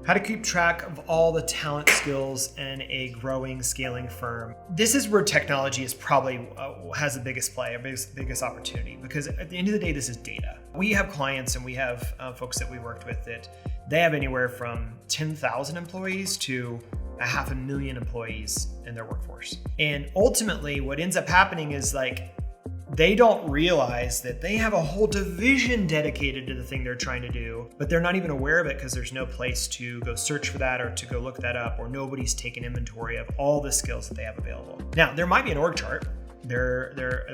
How to keep track of all the talent skills in a growing, scaling firm. This is where technology is probably has the biggest play, biggest opportunity, because at the end of the day, this is data. We have clients and we have folks that we worked with that they have anywhere from 10,000 employees to 500,000 employees in their workforce. And ultimately, what ends up happening is like, they don't realize that they have a whole division dedicated to the thing they're trying to do, but they're not even aware of it because there's no place to go search for that or to go look that up, or nobody's taken inventory of all the skills that they have available. Now, there might be an org chart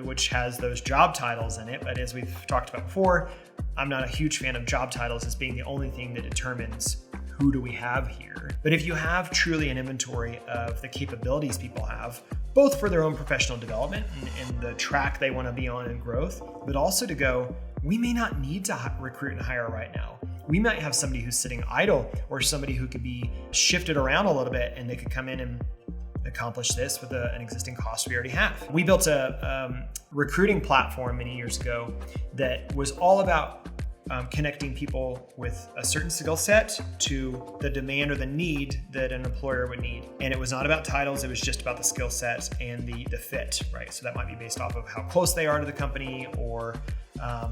which has those job titles in it, but as we've talked about before, I'm not a huge fan of job titles as being the only thing that determines who do we have here. But if you have truly an inventory of the capabilities people have, both for their own professional development and the track they want to be on in growth, but also to go, we may not need to recruit and hire right now. We might have somebody who's sitting idle or somebody who could be shifted around a little bit and they could come in and accomplish this with an existing cost we already have. We built a recruiting platform many years ago that was all about connecting people with a certain skill set to the demand or the need that an employer would need. And it was not about titles, it was just about the skill set and the fit, right? So that might be based off of how close they are to the company or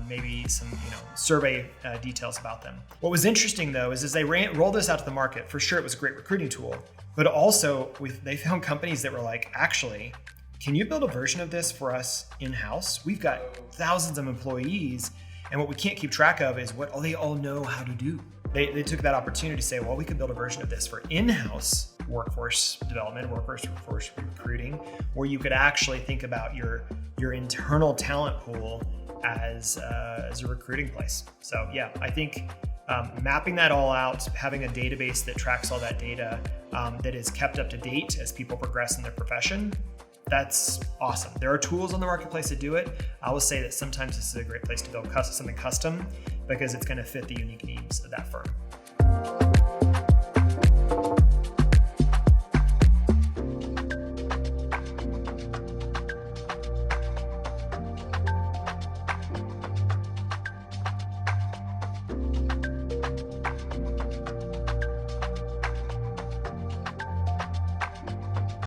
maybe some survey details about them. What was interesting though is as they rolled this out to the market, for sure it was a great recruiting tool, but also they found companies that were like, actually, can you build a version of this for us in-house? We've got thousands of employees, and what we can't keep track of is what they all know how to do. They took that opportunity to say, well, we could build a version of this for in-house workforce development, workforce recruiting, where you could actually think about your internal talent pool as a recruiting place. So yeah, I think mapping that all out, having a database that tracks all that data, that is kept up to date as people progress in their profession, that's awesome. There are tools on the marketplace that do it. I will say that sometimes this is a great place to build something custom because it's going to fit the unique needs of that firm.